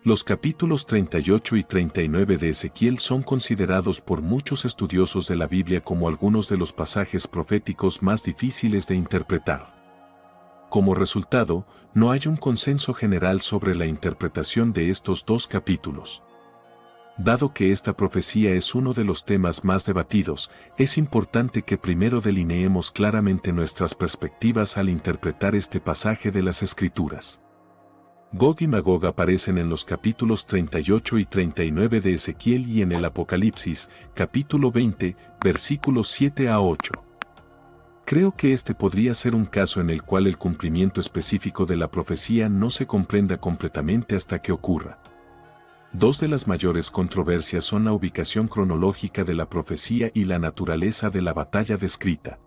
Los capítulos 38 y 39 de Ezequiel son considerados por muchos estudiosos de la Biblia como algunos de los pasajes proféticos más difíciles de interpretar. Como resultado, no hay un consenso general sobre la interpretación de estos dos capítulos. Dado que esta profecía es uno de los temas más debatidos, es importante que primero delineemos claramente nuestras perspectivas al interpretar este pasaje de las Escrituras. Gog y Magog aparecen en los capítulos 38 y 39 de Ezequiel y en el Apocalipsis, capítulo 20, versículos 7 a 8. Creo que este podría ser un caso en el cual el cumplimiento específico de la profecía no se comprenda completamente hasta que ocurra. Dos de las mayores controversias son la ubicación cronológica de la profecía y la naturaleza de la batalla descrita.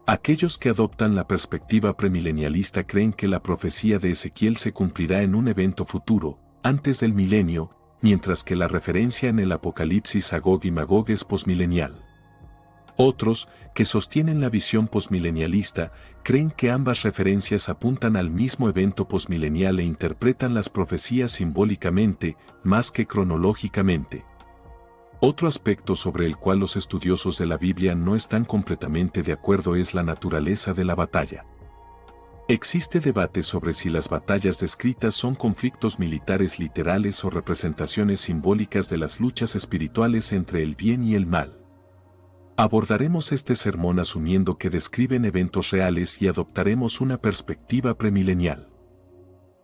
Aquellos que adoptan la perspectiva premilenialista creen que la profecía de Ezequiel se cumplirá en un evento futuro, antes del milenio, mientras que la referencia en el Apocalipsis a Gog y Magog es posmilenial. Otros, que sostienen la visión posmilenialista, creen que ambas referencias apuntan al mismo evento posmilenial e interpretan las profecías simbólicamente, más que cronológicamente. Otro aspecto sobre el cual los estudiosos de la Biblia no están completamente de acuerdo es la naturaleza de la batalla. Existe debate sobre si las batallas descritas son conflictos militares literales o representaciones simbólicas de las luchas espirituales entre el bien y el mal. Abordaremos este sermón asumiendo que describen eventos reales y adoptaremos una perspectiva premilenial.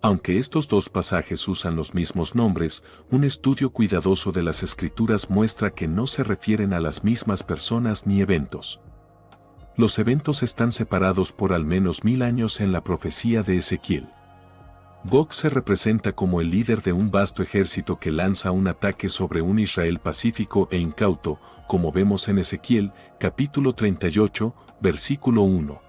Aunque estos dos pasajes usan los mismos nombres, un estudio cuidadoso de las Escrituras muestra que no se refieren a las mismas personas ni eventos. Los eventos están separados por al menos 1000 años en la profecía de Ezequiel. Gog se representa como el líder de un vasto ejército que lanza un ataque sobre un Israel pacífico e incauto, como vemos en Ezequiel, capítulo 38, versículo 1.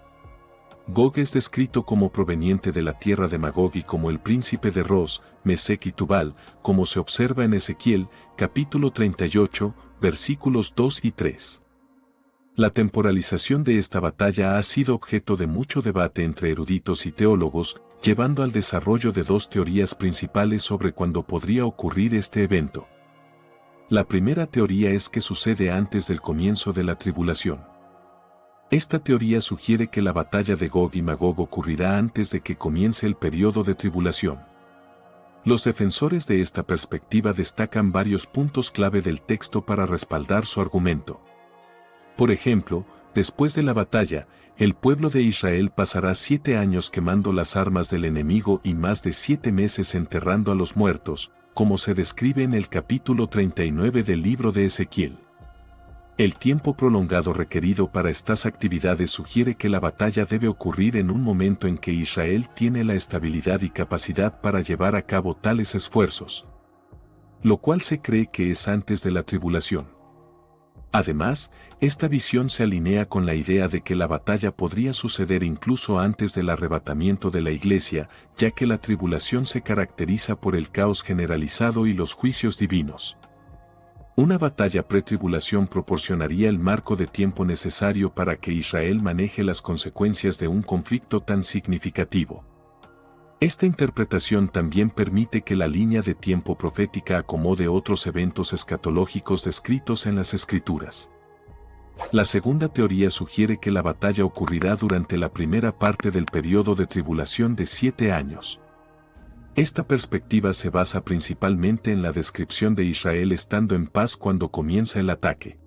Gog es descrito como proveniente de la tierra de Magog y como el príncipe de Ros, Mesec y Tubal, como se observa en Ezequiel, capítulo 38, versículos 2 y 3. La temporalización de esta batalla ha sido objeto de mucho debate entre eruditos y teólogos, llevando al desarrollo de dos teorías principales sobre cuándo podría ocurrir este evento. La primera teoría es que sucede antes del comienzo de la tribulación. Esta teoría sugiere que la batalla de Gog y Magog ocurrirá antes de que comience el periodo de tribulación. Los defensores de esta perspectiva destacan varios puntos clave del texto para respaldar su argumento. Por ejemplo, después de la batalla, el pueblo de Israel pasará 7 años quemando las armas del enemigo y más de 7 meses enterrando a los muertos, como se describe en el capítulo 39 del libro de Ezequiel. El tiempo prolongado requerido para estas actividades sugiere que la batalla debe ocurrir en un momento en que Israel tiene la estabilidad y capacidad para llevar a cabo tales esfuerzos, lo cual se cree que es antes de la tribulación. Además, esta visión se alinea con la idea de que la batalla podría suceder incluso antes del arrebatamiento de la Iglesia, ya que la tribulación se caracteriza por el caos generalizado y los juicios divinos. Una batalla pretribulación proporcionaría el marco de tiempo necesario para que Israel maneje las consecuencias de un conflicto tan significativo. Esta interpretación también permite que la línea de tiempo profética acomode otros eventos escatológicos descritos en las Escrituras. La segunda teoría sugiere que la batalla ocurrirá durante la primera parte del periodo de tribulación de 7 años. Esta perspectiva se basa principalmente en la descripción de Israel estando en paz cuando comienza el ataque.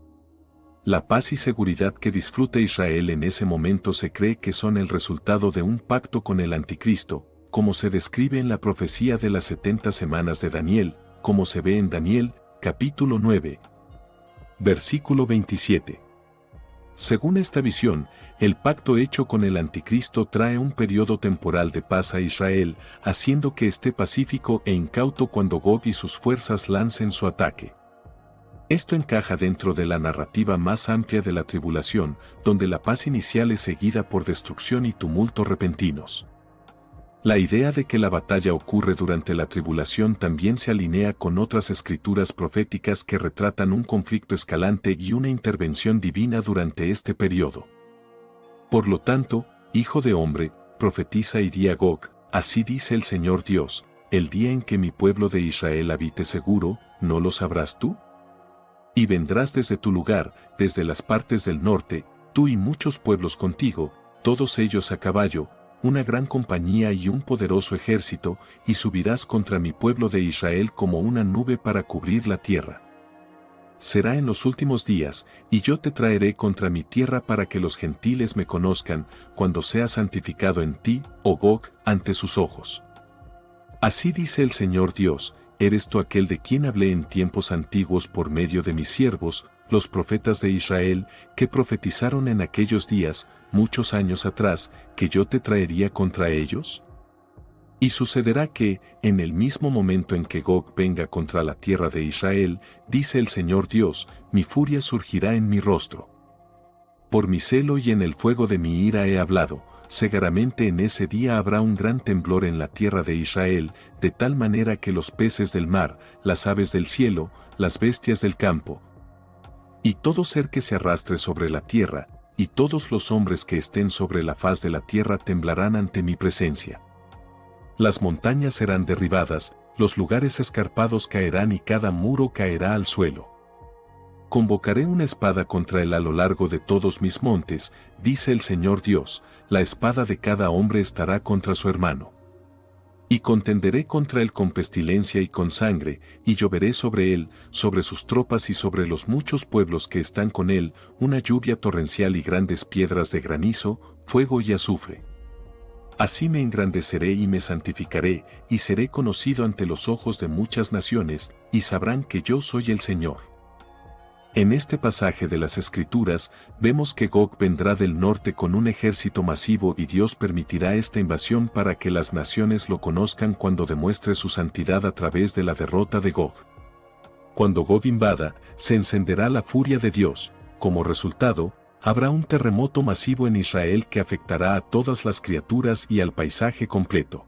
La paz y seguridad que disfruta Israel en ese momento se cree que son el resultado de un pacto con el Anticristo, como se describe en la profecía de las 70 semanas de Daniel, como se ve en Daniel, capítulo 9, versículo 27. Según esta visión, el pacto hecho con el Anticristo trae un periodo temporal de paz a Israel, haciendo que esté pacífico e incauto cuando Gog y sus fuerzas lancen su ataque. Esto encaja dentro de la narrativa más amplia de la tribulación, donde la paz inicial es seguida por destrucción y tumulto repentinos. La idea de que la batalla ocurre durante la tribulación también se alinea con otras escrituras proféticas que retratan un conflicto escalante y una intervención divina durante este periodo. Por lo tanto, hijo de hombre, profetiza y di a Gog, así dice el Señor Dios, el día en que mi pueblo de Israel habite seguro, ¿no lo sabrás tú? Y vendrás desde tu lugar, desde las partes del norte, tú y muchos pueblos contigo, todos ellos a caballo, una gran compañía y un poderoso ejército, y subirás contra mi pueblo de Israel como una nube para cubrir la tierra. Será en los últimos días, y yo te traeré contra mi tierra para que los gentiles me conozcan, cuando sea santificado en ti, oh Gog, ante sus ojos. Así dice el Señor Dios, eres tú aquel de quien hablé en tiempos antiguos por medio de mis siervos, los profetas de Israel, que profetizaron en aquellos días, muchos años atrás, que yo te traería contra ellos? Y sucederá que, en el mismo momento en que Gog venga contra la tierra de Israel, dice el Señor Dios, mi furia surgirá en mi rostro. Por mi celo y en el fuego de mi ira he hablado, seguramente en ese día habrá un gran temblor en la tierra de Israel, de tal manera que los peces del mar, las aves del cielo, las bestias del campo, y todo ser que se arrastre sobre la tierra, y todos los hombres que estén sobre la faz de la tierra temblarán ante mi presencia. Las montañas serán derribadas, los lugares escarpados caerán y cada muro caerá al suelo. Convocaré una espada contra él a lo largo de todos mis montes, dice el Señor Dios, la espada de cada hombre estará contra su hermano. Y contenderé contra él con pestilencia y con sangre, y lloveré sobre él, sobre sus tropas y sobre los muchos pueblos que están con él, una lluvia torrencial y grandes piedras de granizo, fuego y azufre. Así me engrandeceré y me santificaré, y seré conocido ante los ojos de muchas naciones, y sabrán que yo soy el Señor. En este pasaje de las Escrituras, vemos que Gog vendrá del norte con un ejército masivo y Dios permitirá esta invasión para que las naciones lo conozcan cuando demuestre su santidad a través de la derrota de Gog. Cuando Gog invada, se encenderá la furia de Dios. Como resultado, habrá un terremoto masivo en Israel que afectará a todas las criaturas y al paisaje completo.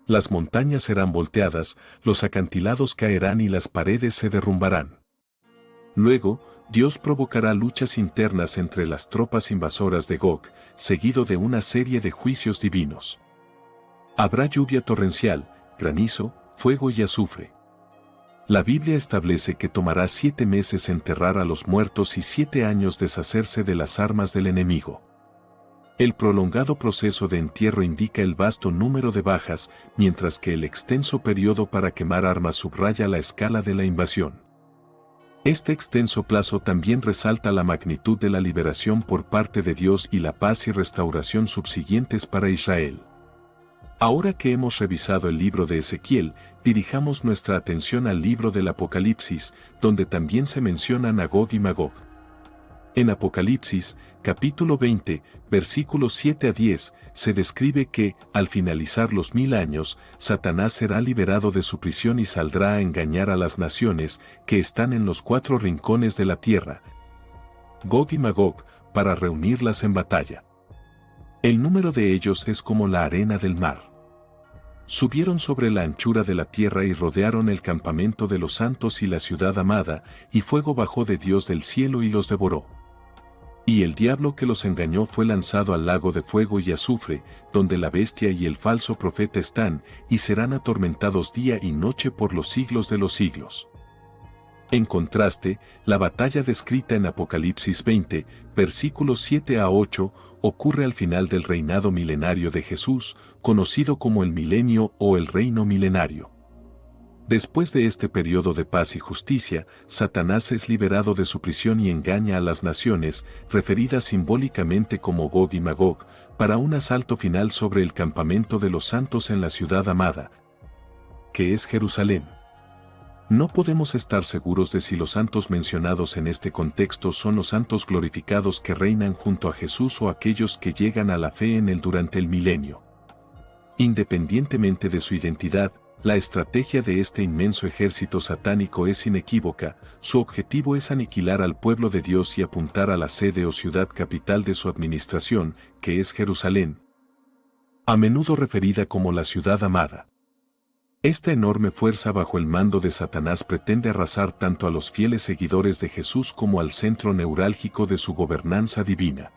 Las montañas serán volteadas, los acantilados caerán y las paredes se derrumbarán. Luego, Dios provocará luchas internas entre las tropas invasoras de Gog, seguido de una serie de juicios divinos. Habrá lluvia torrencial, granizo, fuego y azufre. La Biblia establece que tomará 7 meses enterrar a los muertos y 7 años deshacerse de las armas del enemigo. El prolongado proceso de entierro indica el vasto número de bajas, mientras que el extenso periodo para quemar armas subraya la escala de la invasión. Este extenso plazo también resalta la magnitud de la liberación por parte de Dios y la paz y restauración subsiguientes para Israel. Ahora que hemos revisado el libro de Ezequiel, dirijamos nuestra atención al libro del Apocalipsis, donde también se mencionan a Gog y Magog. En Apocalipsis, capítulo 20, versículos 7 a 10, se describe que, al finalizar los 1000 años, Satanás será liberado de su prisión y saldrá a engañar a las naciones que están en los 4 rincones de la tierra, Gog y Magog, para reunirlas en batalla. El número de ellos es como la arena del mar. Subieron sobre la anchura de la tierra y rodearon el campamento de los santos y la ciudad amada, y fuego bajó de Dios del cielo y los devoró. Y el diablo que los engañó fue lanzado al lago de fuego y azufre, donde la bestia y el falso profeta están, y serán atormentados día y noche por los siglos de los siglos. En contraste, la batalla descrita en Apocalipsis 20, versículos 7 a 8, ocurre al final del reinado milenario de Jesús, conocido como el milenio o el reino milenario. Después de este periodo de paz y justicia, Satanás es liberado de su prisión y engaña a las naciones, referidas simbólicamente como Gog y Magog, para un asalto final sobre el campamento de los santos en la ciudad amada, que es Jerusalén. No podemos estar seguros de si los santos mencionados en este contexto son los santos glorificados que reinan junto a Jesús o aquellos que llegan a la fe en él durante el milenio. Independientemente de su identidad, la estrategia de este inmenso ejército satánico es inequívoca, su objetivo es aniquilar al pueblo de Dios y apuntar a la sede o ciudad capital de su administración, que es Jerusalén, a menudo referida como la ciudad amada. Esta enorme fuerza bajo el mando de Satanás pretende arrasar tanto a los fieles seguidores de Jesús como al centro neurálgico de su gobernanza divina.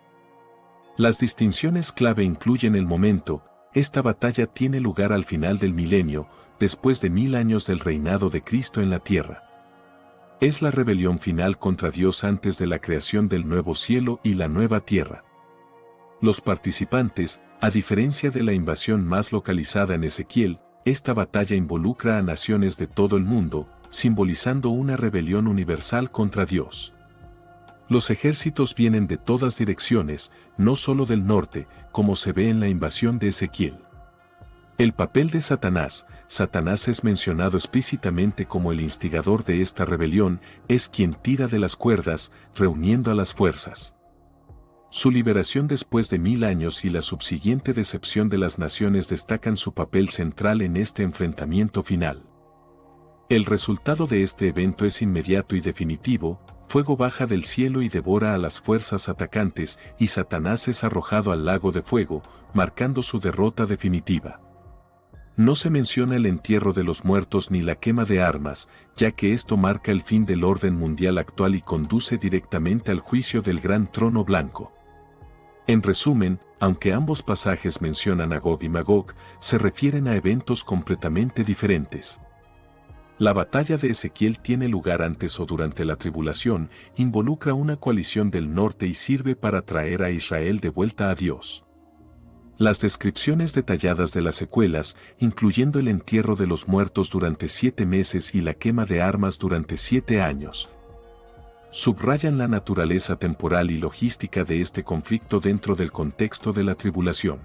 Las distinciones clave incluyen el momento. Esta batalla tiene lugar al final del milenio, después de 1000 años del reinado de Cristo en la tierra. Es la rebelión final contra Dios antes de la creación del nuevo cielo y la nueva tierra. Los participantes, a diferencia de la invasión más localizada en Ezequiel, esta batalla involucra a naciones de todo el mundo, simbolizando una rebelión universal contra Dios. Los ejércitos vienen de todas direcciones, no solo del norte, como se ve en la invasión de Ezequiel. El papel de Satanás es mencionado explícitamente como el instigador de esta rebelión, es quien tira de las cuerdas, reuniendo a las fuerzas. Su liberación después de 1000 años y la subsiguiente decepción de las naciones destacan su papel central en este enfrentamiento final. El resultado de este evento es inmediato y definitivo: fuego baja del cielo y devora a las fuerzas atacantes, y Satanás es arrojado al lago de fuego, marcando su derrota definitiva. No se menciona el entierro de los muertos ni la quema de armas, ya que esto marca el fin del orden mundial actual y conduce directamente al juicio del gran trono blanco. En resumen, aunque ambos pasajes mencionan a Gog y Magog, se refieren a eventos completamente diferentes. La batalla de Ezequiel tiene lugar antes o durante la tribulación, involucra una coalición del norte y sirve para traer a Israel de vuelta a Dios. Las descripciones detalladas de las secuelas, incluyendo el entierro de los muertos durante 7 meses y la quema de armas durante 7 años, subrayan la naturaleza temporal y logística de este conflicto dentro del contexto de la tribulación.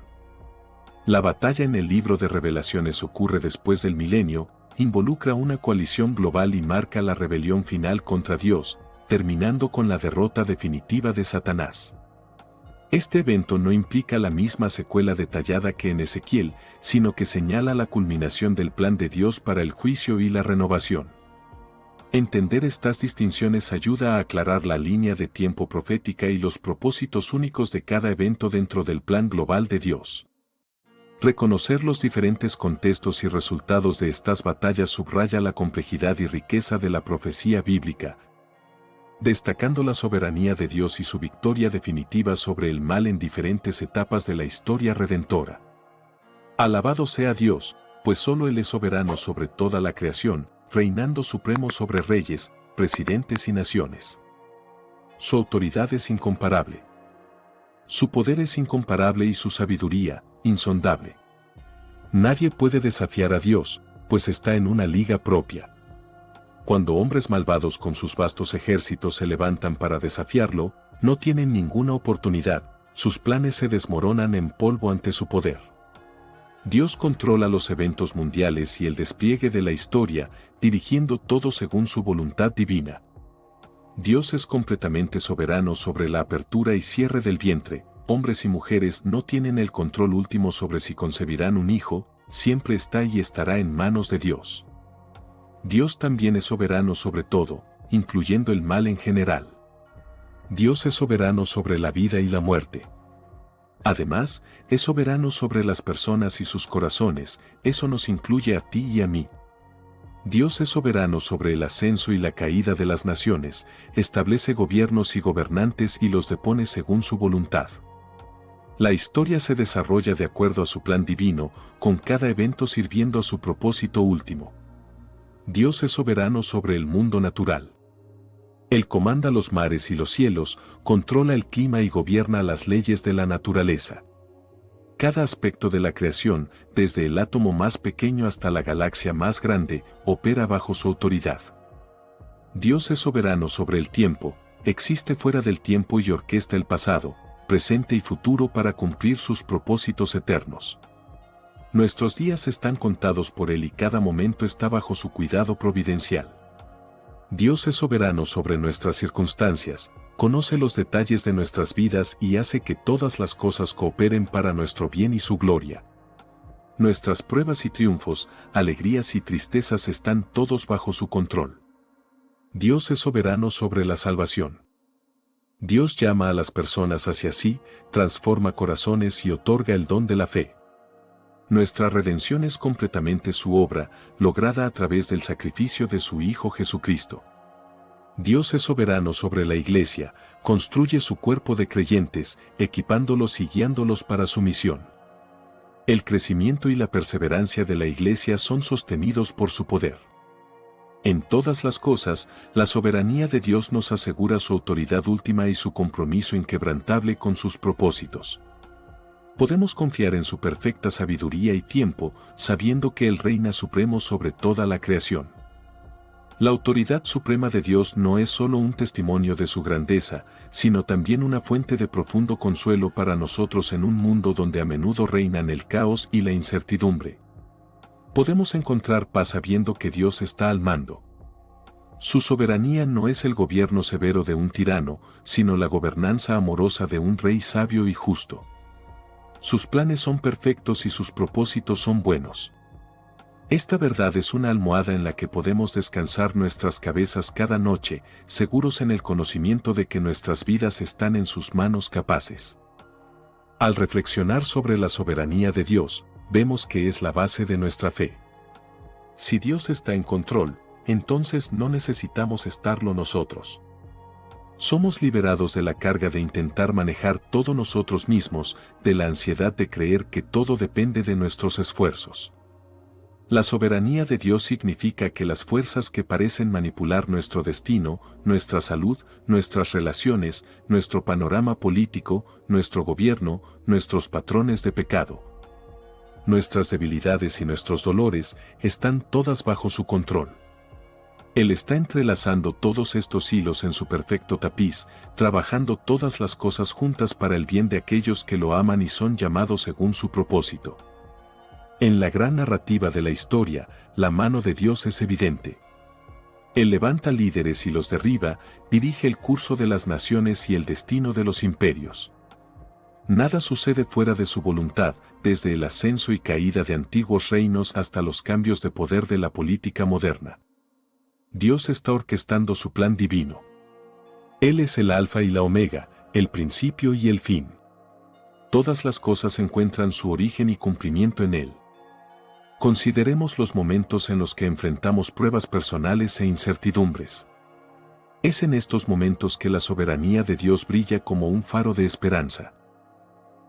La batalla en el libro de Revelaciones ocurre después del milenio, involucra una coalición global y marca la rebelión final contra Dios, terminando con la derrota definitiva de Satanás. Este evento no implica la misma secuela detallada que en Ezequiel, sino que señala la culminación del plan de Dios para el juicio y la renovación. Entender estas distinciones ayuda a aclarar la línea de tiempo profética y los propósitos únicos de cada evento dentro del plan global de Dios. Reconocer los diferentes contextos y resultados de estas batallas subraya la complejidad y riqueza de la profecía bíblica, destacando la soberanía de Dios y su victoria definitiva sobre el mal en diferentes etapas de la historia redentora. Alabado sea Dios, pues solo Él es soberano sobre toda la creación, reinando supremo sobre reyes, presidentes y naciones. Su autoridad es incomparable. Su poder es incomparable y su sabiduría, insondable. Nadie puede desafiar a Dios, pues está en una liga propia. Cuando hombres malvados con sus vastos ejércitos se levantan para desafiarlo, no tienen ninguna oportunidad, sus planes se desmoronan en polvo ante su poder. Dios controla los eventos mundiales y el despliegue de la historia, dirigiendo todo según su voluntad divina. Dios es completamente soberano sobre la apertura y cierre del vientre. Hombres y mujeres no tienen el control último sobre si concebirán un hijo, siempre está y estará en manos de Dios. Dios también es soberano sobre todo, incluyendo el mal en general. Dios es soberano sobre la vida y la muerte. Además, es soberano sobre las personas y sus corazones, eso nos incluye a ti y a mí. Dios es soberano sobre el ascenso y la caída de las naciones, establece gobiernos y gobernantes y los depone según su voluntad. La historia se desarrolla de acuerdo a su plan divino, con cada evento sirviendo a su propósito último. Dios es soberano sobre el mundo natural. Él comanda los mares y los cielos, controla el clima y gobierna las leyes de la naturaleza. Cada aspecto de la creación, desde el átomo más pequeño hasta la galaxia más grande, opera bajo su autoridad. Dios es soberano sobre el tiempo, existe fuera del tiempo y orquesta el pasado, presente y futuro para cumplir sus propósitos eternos. Nuestros días están contados por Él y cada momento está bajo su cuidado providencial. Dios es soberano sobre nuestras circunstancias, conoce los detalles de nuestras vidas y hace que todas las cosas cooperen para nuestro bien y su gloria. Nuestras pruebas y triunfos, alegrías y tristezas están todos bajo su control. Dios es soberano sobre la salvación. Dios llama a las personas hacia sí, transforma corazones y otorga el don de la fe. Nuestra redención es completamente su obra, lograda a través del sacrificio de su Hijo Jesucristo. Dios es soberano sobre la Iglesia, construye su cuerpo de creyentes, equipándolos y guiándolos para su misión. El crecimiento y la perseverancia de la Iglesia son sostenidos por su poder. En todas las cosas, la soberanía de Dios nos asegura su autoridad última y su compromiso inquebrantable con sus propósitos. Podemos confiar en su perfecta sabiduría y tiempo, sabiendo que Él reina supremo sobre toda la creación. La autoridad suprema de Dios no es solo un testimonio de su grandeza, sino también una fuente de profundo consuelo para nosotros en un mundo donde a menudo reinan el caos y la incertidumbre. Podemos encontrar paz sabiendo que Dios está al mando. Su soberanía no es el gobierno severo de un tirano, sino la gobernanza amorosa de un rey sabio y justo. Sus planes son perfectos y sus propósitos son buenos. Esta verdad es una almohada en la que podemos descansar nuestras cabezas cada noche, seguros en el conocimiento de que nuestras vidas están en sus manos capaces. Al reflexionar sobre la soberanía de Dios, vemos que es la base de nuestra fe. Si Dios está en control, entonces no necesitamos estarlo nosotros. Somos liberados de la carga de intentar manejar todo nosotros mismos, de la ansiedad de creer que todo depende de nuestros esfuerzos. La soberanía de Dios significa que las fuerzas que parecen manipular nuestro destino, nuestra salud, nuestras relaciones, nuestro panorama político, nuestro gobierno, nuestros patrones de pecado, nuestras debilidades y nuestros dolores, están todas bajo su control. Él está entrelazando todos estos hilos en su perfecto tapiz, trabajando todas las cosas juntas para el bien de aquellos que lo aman y son llamados según su propósito. En la gran narrativa de la historia, la mano de Dios es evidente. Él levanta líderes y los derriba, dirige el curso de las naciones y el destino de los imperios. Nada sucede fuera de su voluntad, desde el ascenso y caída de antiguos reinos hasta los cambios de poder de la política moderna. Dios está orquestando su plan divino. Él es el Alfa y la Omega, el principio y el fin. Todas las cosas encuentran su origen y cumplimiento en Él. Consideremos los momentos en los que enfrentamos pruebas personales e incertidumbres. Es en estos momentos que la soberanía de Dios brilla como un faro de esperanza.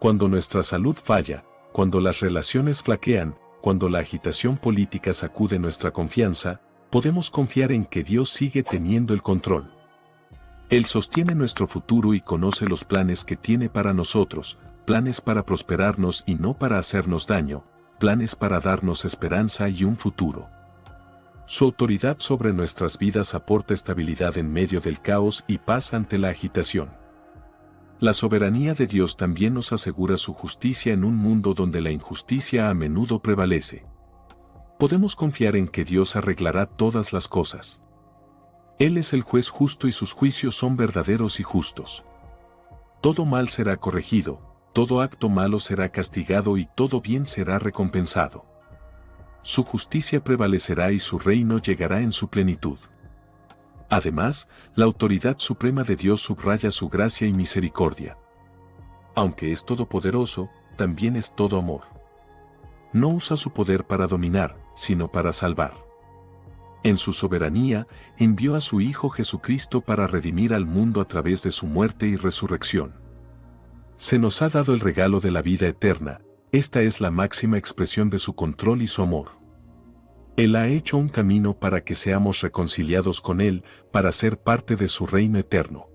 Cuando nuestra salud falla, cuando las relaciones flaquean, cuando la agitación política sacude nuestra confianza, podemos confiar en que Dios sigue teniendo el control. Él sostiene nuestro futuro y conoce los planes que tiene para nosotros, planes para prosperarnos y no para hacernos daño, planes para darnos esperanza y un futuro. Su autoridad sobre nuestras vidas aporta estabilidad en medio del caos y paz ante la agitación. La soberanía de Dios también nos asegura su justicia en un mundo donde la injusticia a menudo prevalece. Podemos confiar en que Dios arreglará todas las cosas. Él es el juez justo y sus juicios son verdaderos y justos. Todo mal será corregido, todo acto malo será castigado y todo bien será recompensado. Su justicia prevalecerá y su reino llegará en su plenitud. Además, la autoridad suprema de Dios subraya su gracia y misericordia. Aunque es todopoderoso, también es todo amor. No usa su poder para dominar, sino para salvar. En su soberanía, envió a su Hijo Jesucristo para redimir al mundo a través de su muerte y resurrección. Se nos ha dado el regalo de la vida eterna, esta es la máxima expresión de su control y su amor. Él ha hecho un camino para que seamos reconciliados con Él, para ser parte de su reino eterno.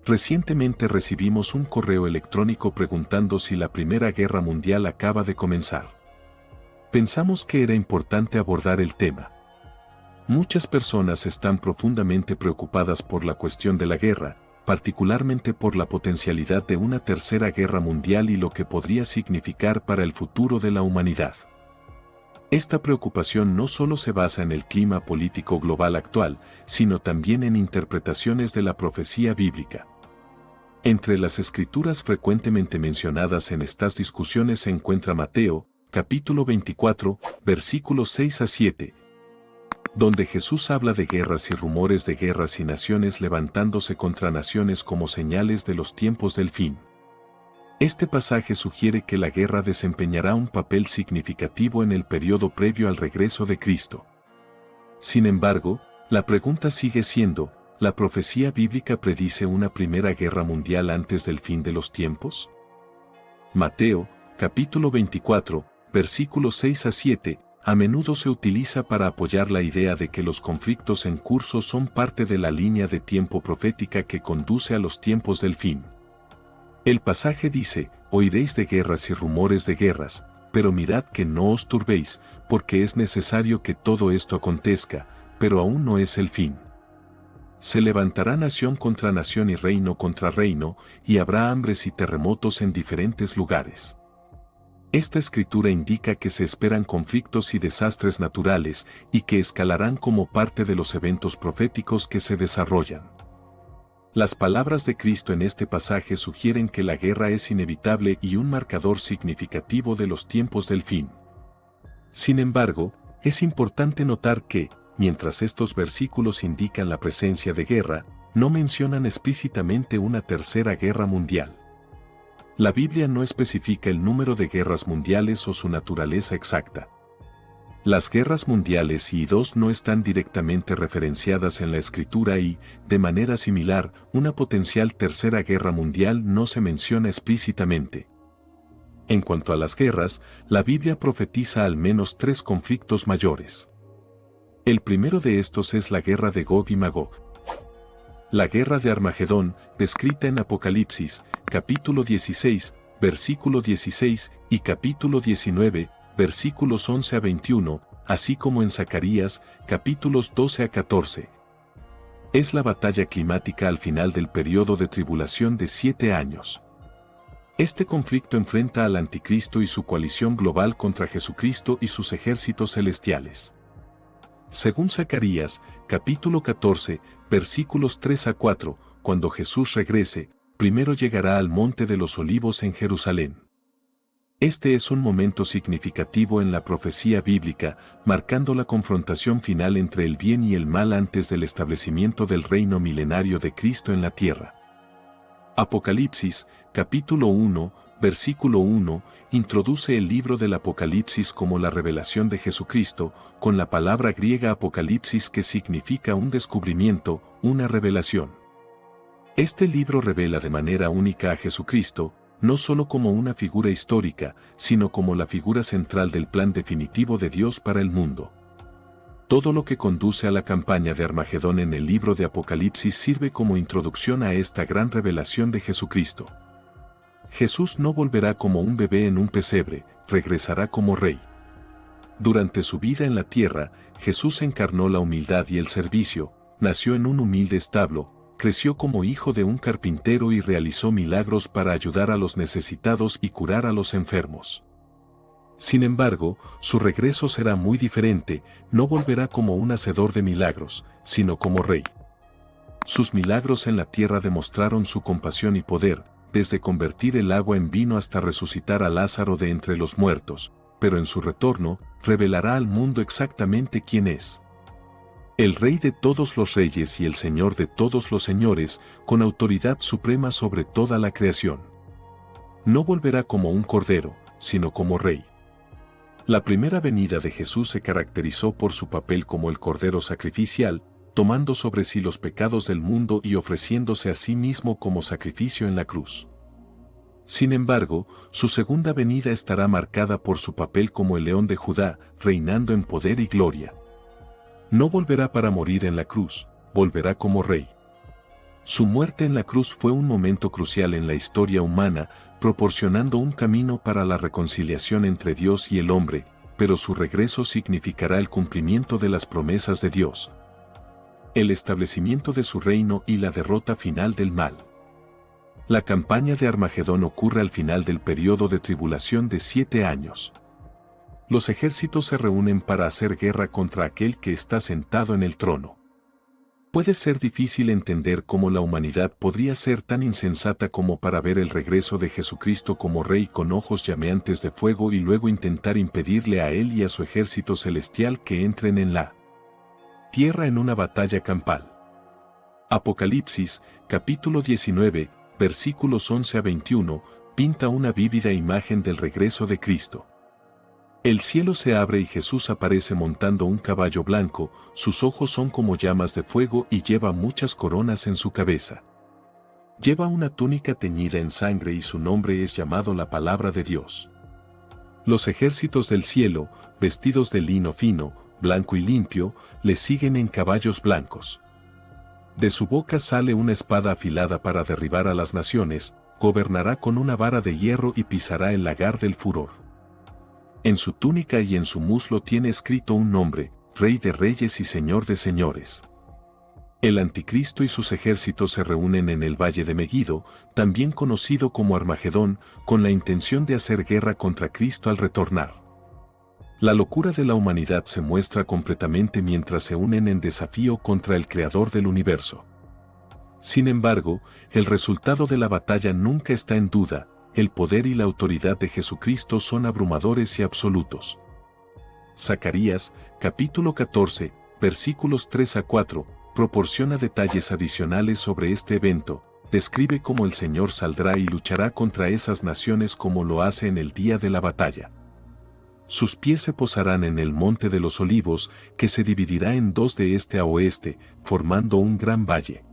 Recientemente recibimos un correo electrónico preguntando si la Primera Guerra Mundial acaba de comenzar. Pensamos que era importante abordar el tema. Muchas personas están profundamente preocupadas por la cuestión de la guerra, particularmente por la potencialidad de una tercera guerra mundial y lo que podría significar para el futuro de la humanidad. Esta preocupación no solo se basa en el clima político global actual, sino también en interpretaciones de la profecía bíblica. Entre las escrituras frecuentemente mencionadas en estas discusiones se encuentra Mateo, capítulo 24, versículos 6 a 7, donde Jesús habla de guerras y rumores de guerras y naciones levantándose contra naciones como señales de los tiempos del fin. Este pasaje sugiere que la guerra desempeñará un papel significativo en el periodo previo al regreso de Cristo. Sin embargo, la pregunta sigue siendo, ¿la profecía bíblica predice una primera guerra mundial antes del fin de los tiempos? Mateo, capítulo 24, versículos 6 a 7, a menudo se utiliza para apoyar la idea de que los conflictos en curso son parte de la línea de tiempo profética que conduce a los tiempos del fin. El pasaje dice: oiréis de guerras y rumores de guerras, pero mirad que no os turbéis, porque es necesario que todo esto acontezca, pero aún no es el fin. Se levantará nación contra nación y reino contra reino, y habrá hambres y terremotos en diferentes lugares. Esta escritura indica que se esperan conflictos y desastres naturales y que escalarán como parte de los eventos proféticos que se desarrollan. Las palabras de Cristo en este pasaje sugieren que la guerra es inevitable y un marcador significativo de los tiempos del fin. Sin embargo, es importante notar que, mientras estos versículos indican la presencia de guerra, no mencionan explícitamente una tercera guerra mundial. La Biblia no especifica el número de guerras mundiales o su naturaleza exacta. Las guerras mundiales I y II no están directamente referenciadas en la Escritura y, de manera similar, una potencial tercera guerra mundial no se menciona explícitamente. En cuanto a las guerras, la Biblia profetiza al menos 3 conflictos mayores. El primero de estos es la guerra de Gog y Magog. La guerra de Armagedón, descrita en Apocalipsis, capítulo 16, versículo 16, y capítulo 19, versículos 11 a 21, así como en Zacarías, capítulos 12 a 14. Es la batalla climática al final del periodo de tribulación de 7 años. Este conflicto enfrenta al Anticristo y su coalición global contra Jesucristo y sus ejércitos celestiales. Según Zacarías, capítulo 14, versículos 3 a 4, cuando Jesús regrese, primero llegará al Monte de los Olivos en Jerusalén. Este es un momento significativo en la profecía bíblica, marcando la confrontación final entre el bien y el mal antes del establecimiento del reino milenario de Cristo en la tierra. Apocalipsis, capítulo 1, versículo 1, introduce el libro del Apocalipsis como la revelación de Jesucristo, con la palabra griega apocalipsis que significa un descubrimiento, una revelación. Este libro revela de manera única a Jesucristo, no solo como una figura histórica, sino como la figura central del plan definitivo de Dios para el mundo. Todo lo que conduce a la campaña de Armagedón en el libro de Apocalipsis sirve como introducción a esta gran revelación de Jesucristo. Jesús no volverá como un bebé en un pesebre, regresará como rey. Durante su vida en la tierra, Jesús encarnó la humildad y el servicio, nació en un humilde establo, creció como hijo de un carpintero y realizó milagros para ayudar a los necesitados y curar a los enfermos. Sin embargo, su regreso será muy diferente, no volverá como un hacedor de milagros, sino como rey. Sus milagros en la tierra demostraron su compasión y poder, desde convertir el agua en vino hasta resucitar a Lázaro de entre los muertos, pero en su retorno, revelará al mundo exactamente quién es. El Rey de todos los reyes y el Señor de todos los señores, con autoridad suprema sobre toda la creación. No volverá como un cordero, sino como Rey. La primera venida de Jesús se caracterizó por su papel como el cordero sacrificial, tomando sobre sí los pecados del mundo y ofreciéndose a sí mismo como sacrificio en la cruz. Sin embargo, su segunda venida estará marcada por su papel como el león de Judá, reinando en poder y gloria. No volverá para morir en la cruz, volverá como rey. Su muerte en la cruz fue un momento crucial en la historia humana, proporcionando un camino para la reconciliación entre Dios y el hombre, pero su regreso significará el cumplimiento de las promesas de Dios, el establecimiento de su reino y la derrota final del mal. La campaña de Armagedón ocurre al final del periodo de tribulación de 7 años. Los ejércitos se reúnen para hacer guerra contra aquel que está sentado en el trono. Puede ser difícil entender cómo la humanidad podría ser tan insensata como para ver el regreso de Jesucristo como rey con ojos llameantes de fuego y luego intentar impedirle a él y a su ejército celestial que entren en la tierra en una batalla campal. Apocalipsis, capítulo 19, versículos 11 a 21, pinta una vívida imagen del regreso de Cristo. El cielo se abre y Jesús aparece montando un caballo blanco, sus ojos son como llamas de fuego y lleva muchas coronas en su cabeza. Lleva una túnica teñida en sangre y su nombre es llamado la Palabra de Dios. Los ejércitos del cielo, vestidos de lino fino, blanco y limpio, le siguen en caballos blancos. De su boca sale una espada afilada para derribar a las naciones, gobernará con una vara de hierro y pisará el lagar del furor. En su túnica y en su muslo tiene escrito un nombre, Rey de Reyes y Señor de Señores. El Anticristo y sus ejércitos se reúnen en el Valle de Megido, también conocido como Armagedón, con la intención de hacer guerra contra Cristo al retornar. La locura de la humanidad se muestra completamente mientras se unen en desafío contra el Creador del universo. Sin embargo, el resultado de la batalla nunca está en duda, el poder y la autoridad de Jesucristo son abrumadores y absolutos. Zacarías, capítulo 14, versículos 3 a 4, proporciona detalles adicionales sobre este evento, describe cómo el Señor saldrá y luchará contra esas naciones como lo hace en el día de la batalla. Sus pies se posarán en el monte de los olivos, que se dividirá en dos de este a oeste, formando un gran valle.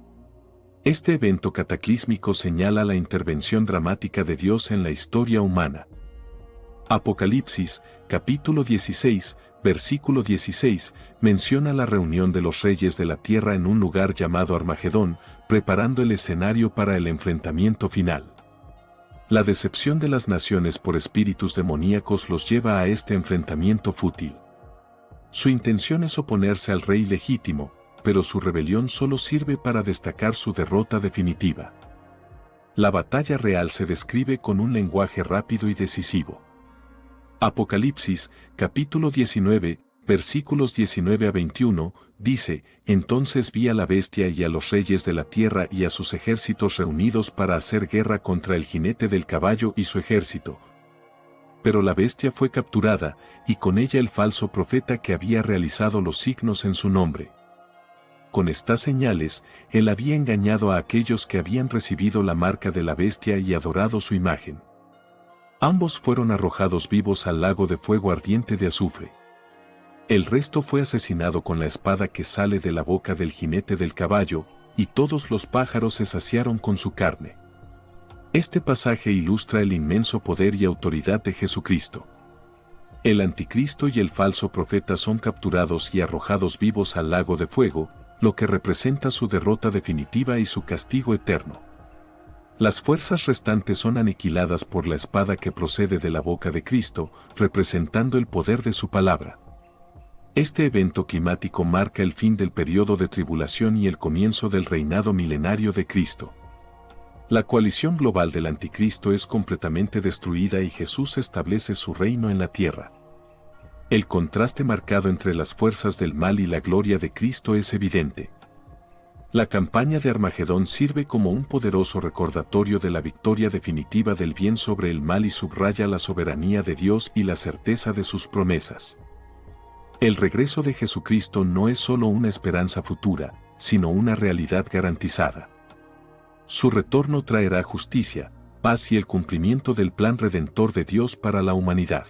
Este evento cataclísmico señala la intervención dramática de Dios en la historia humana. Apocalipsis, capítulo 16, versículo 16, menciona la reunión de los reyes de la tierra en un lugar llamado Armagedón, preparando el escenario para el enfrentamiento final. La decepción de las naciones por espíritus demoníacos los lleva a este enfrentamiento fútil. Su intención es oponerse al rey legítimo, pero su rebelión solo sirve para destacar su derrota definitiva. La batalla real se describe con un lenguaje rápido y decisivo. Apocalipsis, capítulo 19, versículos 19 a 21, dice: Entonces vi a la bestia y a los reyes de la tierra y a sus ejércitos reunidos para hacer guerra contra el jinete del caballo y su ejército. Pero la bestia fue capturada, y con ella el falso profeta que había realizado los signos en su nombre. Con estas señales, él había engañado a aquellos que habían recibido la marca de la bestia y adorado su imagen. Ambos fueron arrojados vivos al lago de fuego ardiente de azufre. El resto fue asesinado con la espada que sale de la boca del jinete del caballo, y todos los pájaros se saciaron con su carne. Este pasaje ilustra el inmenso poder y autoridad de Jesucristo. El Anticristo y el falso profeta son capturados y arrojados vivos al lago de fuego, lo que representa su derrota definitiva y su castigo eterno. Las fuerzas restantes son aniquiladas por la espada que procede de la boca de Cristo, representando el poder de su palabra. Este evento climático marca el fin del periodo de tribulación y el comienzo del reinado milenario de Cristo. La coalición global del Anticristo es completamente destruida y Jesús establece su reino en la tierra. El contraste marcado entre las fuerzas del mal y la gloria de Cristo es evidente. La campaña de Armagedón sirve como un poderoso recordatorio de la victoria definitiva del bien sobre el mal y subraya la soberanía de Dios y la certeza de sus promesas. El regreso de Jesucristo no es solo una esperanza futura, sino una realidad garantizada. Su retorno traerá justicia, paz y el cumplimiento del plan redentor de Dios para la humanidad.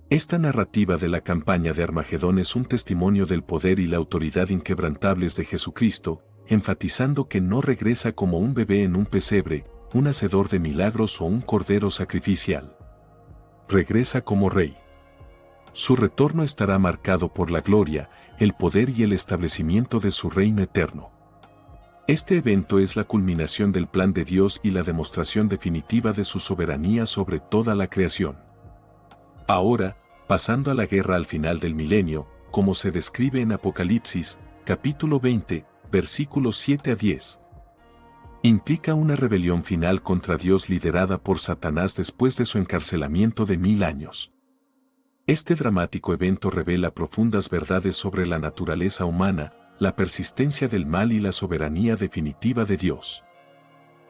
Esta narrativa de la campaña de Armagedón es un testimonio del poder y la autoridad inquebrantables de Jesucristo, enfatizando que no regresa como un bebé en un pesebre, un hacedor de milagros o un cordero sacrificial. Regresa como Rey. Su retorno estará marcado por la gloria, el poder y el establecimiento de su reino eterno. Este evento es la culminación del plan de Dios y la demostración definitiva de su soberanía sobre toda la creación. Ahora, pasando a la guerra al final del milenio, como se describe en Apocalipsis, capítulo 20, versículos 7 a 10. Implica una rebelión final contra Dios liderada por Satanás después de su encarcelamiento de 1000 años. Este dramático evento revela profundas verdades sobre la naturaleza humana, la persistencia del mal y la soberanía definitiva de Dios.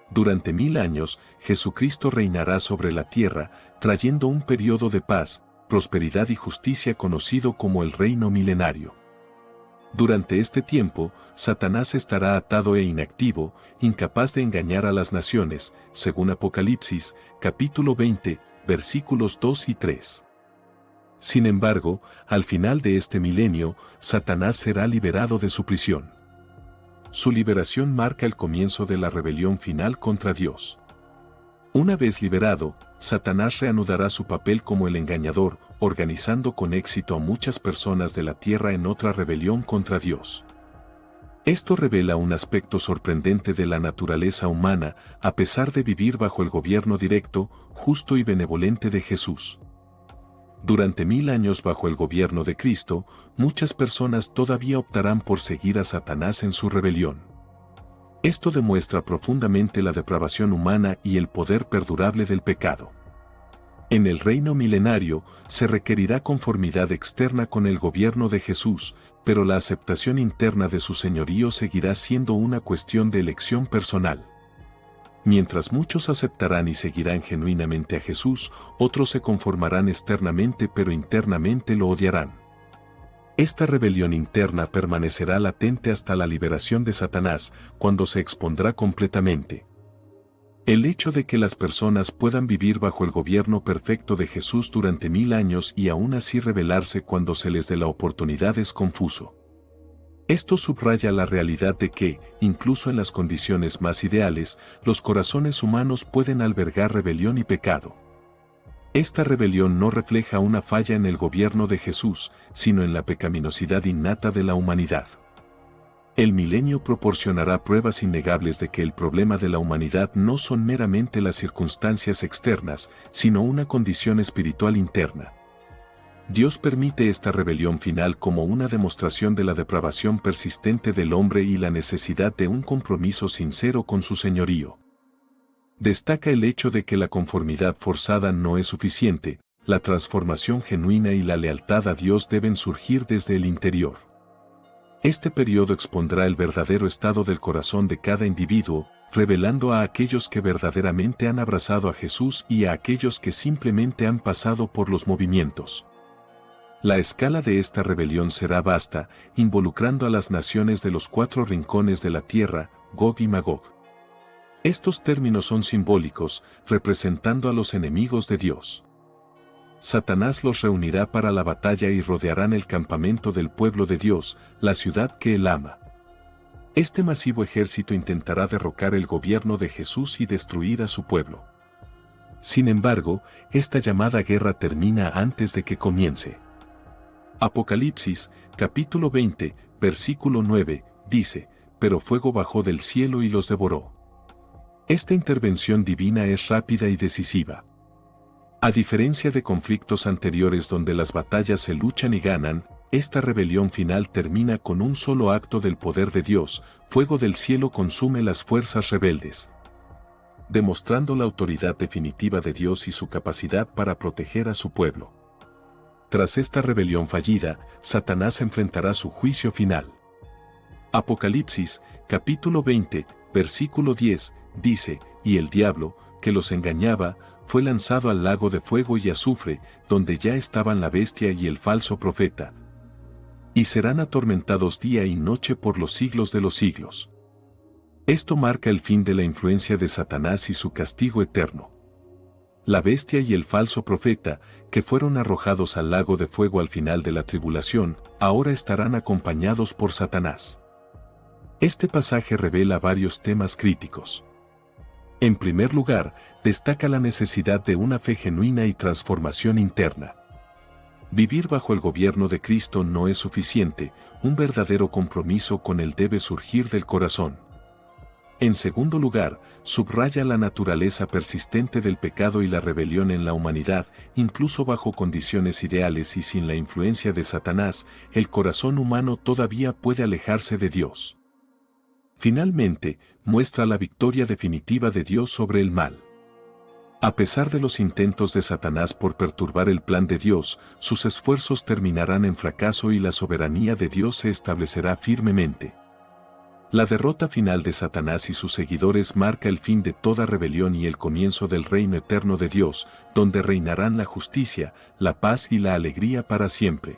Durante 1000 años, Jesucristo reinará sobre la tierra, trayendo un periodo de paz, prosperidad y justicia conocido como el reino milenario. Durante este tiempo, Satanás estará atado e inactivo, incapaz de engañar a las naciones, según Apocalipsis, capítulo 20, versículos 2 y 3. Sin embargo, al final de este milenio, Satanás será liberado de su prisión. Su liberación marca el comienzo de la rebelión final contra Dios. Una vez liberado, Satanás reanudará su papel como el engañador, organizando con éxito a muchas personas de la tierra en otra rebelión contra Dios. Esto revela un aspecto sorprendente de la naturaleza humana, a pesar de vivir bajo el gobierno directo, justo y benevolente de Jesús. Durante 1000 años bajo el gobierno de Cristo, muchas personas todavía optarán por seguir a Satanás en su rebelión. Esto demuestra profundamente la depravación humana y el poder perdurable del pecado. En el reino milenario, se requerirá conformidad externa con el gobierno de Jesús, pero la aceptación interna de su señorío seguirá siendo una cuestión de elección personal. Mientras muchos aceptarán y seguirán genuinamente a Jesús, otros se conformarán externamente pero internamente lo odiarán. Esta rebelión interna permanecerá latente hasta la liberación de Satanás, cuando se expondrá completamente. El hecho de que las personas puedan vivir bajo el gobierno perfecto de Jesús durante 1000 años y aún así rebelarse cuando se les dé la oportunidad es confuso. Esto subraya la realidad de que, incluso en las condiciones más ideales, los corazones humanos pueden albergar rebelión y pecado. Esta rebelión no refleja una falla en el gobierno de Jesús, sino en la pecaminosidad innata de la humanidad. El milenio proporcionará pruebas innegables de que el problema de la humanidad no son meramente las circunstancias externas, sino una condición espiritual interna. Dios permite esta rebelión final como una demostración de la depravación persistente del hombre y la necesidad de un compromiso sincero con su señorío. Destaca el hecho de que la conformidad forzada no es suficiente, la transformación genuina y la lealtad a Dios deben surgir desde el interior. Este periodo expondrá el verdadero estado del corazón de cada individuo, revelando a aquellos que verdaderamente han abrazado a Jesús y a aquellos que simplemente han pasado por los movimientos. La escala de esta rebelión será vasta, involucrando a las naciones de los 4 rincones de la tierra, Gog y Magog. Estos términos son simbólicos, representando a los enemigos de Dios. Satanás los reunirá para la batalla y rodearán el campamento del pueblo de Dios, la ciudad que él ama. Este masivo ejército intentará derrocar el gobierno de Jesús y destruir a su pueblo. Sin embargo, esta llamada guerra termina antes de que comience. Apocalipsis, capítulo 20, versículo 9, dice: «Pero fuego bajó del cielo y los devoró». Esta intervención divina es rápida y decisiva. A diferencia de conflictos anteriores donde las batallas se luchan y ganan, esta rebelión final termina con un solo acto del poder de Dios: fuego del cielo consume las fuerzas rebeldes, demostrando la autoridad definitiva de Dios y su capacidad para proteger a su pueblo. Tras esta rebelión fallida, Satanás enfrentará su juicio final. Apocalipsis, capítulo 20, versículo 10, dice: «Y el diablo, que los engañaba, fue lanzado al lago de fuego y azufre, donde ya estaban la bestia y el falso profeta. Y serán atormentados día y noche por los siglos de los siglos». Esto marca el fin de la influencia de Satanás y su castigo eterno. La bestia y el falso profeta, que fueron arrojados al lago de fuego al final de la tribulación, ahora estarán acompañados por Satanás. Este pasaje revela varios temas críticos. En primer lugar, destaca la necesidad de una fe genuina y transformación interna. Vivir bajo el gobierno de Cristo no es suficiente, un verdadero compromiso con Él debe surgir del corazón. En segundo lugar, subraya la naturaleza persistente del pecado y la rebelión en la humanidad, incluso bajo condiciones ideales y sin la influencia de Satanás, el corazón humano todavía puede alejarse de Dios. Finalmente, muestra la victoria definitiva de Dios sobre el mal. A pesar de los intentos de Satanás por perturbar el plan de Dios, sus esfuerzos terminarán en fracaso y la soberanía de Dios se establecerá firmemente. La derrota final de Satanás y sus seguidores marca el fin de toda rebelión y el comienzo del reino eterno de Dios, donde reinarán la justicia, la paz y la alegría para siempre.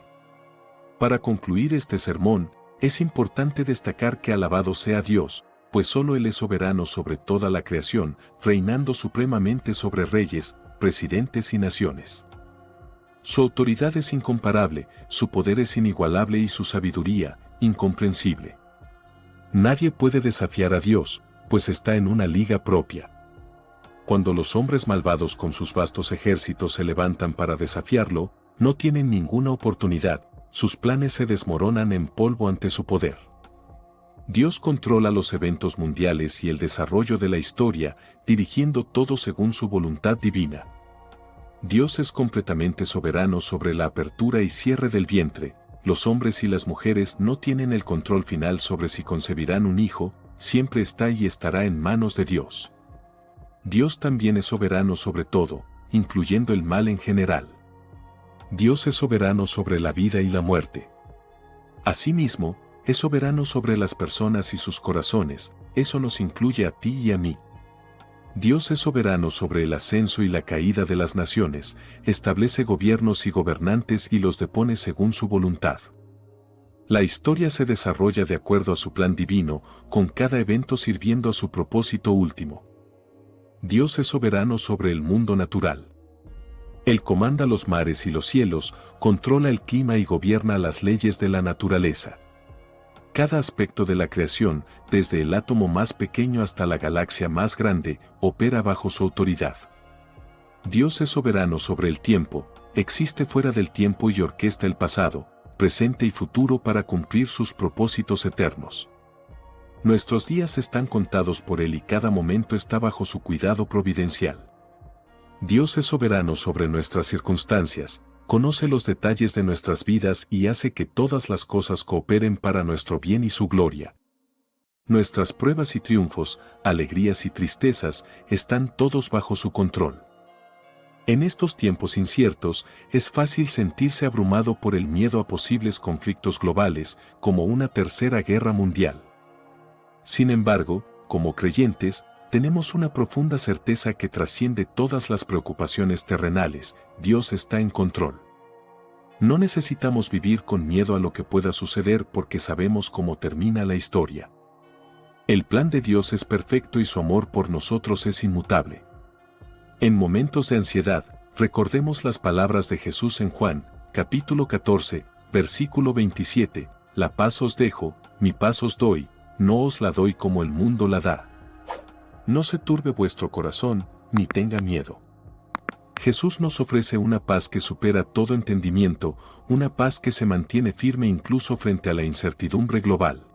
Para concluir este sermón, es importante destacar que alabado sea Dios, pues solo Él es soberano sobre toda la creación, reinando supremamente sobre reyes, presidentes y naciones. Su autoridad es incomparable, su poder es inigualable y su sabiduría, incomprensible. Nadie puede desafiar a Dios, pues está en una liga propia. Cuando los hombres malvados con sus vastos ejércitos se levantan para desafiarlo, no tienen ninguna oportunidad, sus planes se desmoronan en polvo ante su poder. Dios controla los eventos mundiales y el desarrollo de la historia, dirigiendo todo según su voluntad divina. Dios es completamente soberano sobre la apertura y cierre del vientre. Los hombres y las mujeres no tienen el control final sobre si concebirán un hijo, siempre está y estará en manos de Dios. Dios también es soberano sobre todo, incluyendo el mal en general. Dios es soberano sobre la vida y la muerte. Asimismo, es soberano sobre las personas y sus corazones, eso nos incluye a ti y a mí. Dios es soberano sobre el ascenso y la caída de las naciones, establece gobiernos y gobernantes y los depone según su voluntad. La historia se desarrolla de acuerdo a su plan divino, con cada evento sirviendo a su propósito último. Dios es soberano sobre el mundo natural. Él comanda los mares y los cielos, controla el clima y gobierna las leyes de la naturaleza. Cada aspecto de la creación, desde el átomo más pequeño hasta la galaxia más grande, opera bajo su autoridad. Dios es soberano sobre el tiempo, existe fuera del tiempo y orquesta el pasado, presente y futuro para cumplir sus propósitos eternos. Nuestros días están contados por Él y cada momento está bajo su cuidado providencial. Dios es soberano sobre nuestras circunstancias, conoce los detalles de nuestras vidas y hace que todas las cosas cooperen para nuestro bien y su gloria. Nuestras pruebas y triunfos, alegrías y tristezas, están todos bajo su control. En estos tiempos inciertos, es fácil sentirse abrumado por el miedo a posibles conflictos globales, como una tercera guerra mundial. Sin embargo, como creyentes, tenemos una profunda certeza que trasciende todas las preocupaciones terrenales, Dios está en control. No necesitamos vivir con miedo a lo que pueda suceder porque sabemos cómo termina la historia. El plan de Dios es perfecto y su amor por nosotros es inmutable. En momentos de ansiedad, recordemos las palabras de Jesús en Juan, capítulo 14, versículo 27, la paz os dejo, mi paz os doy, no os la doy como el mundo la da. No se turbe vuestro corazón, ni tenga miedo. Jesús nos ofrece una paz que supera todo entendimiento, una paz que se mantiene firme incluso frente a la incertidumbre global.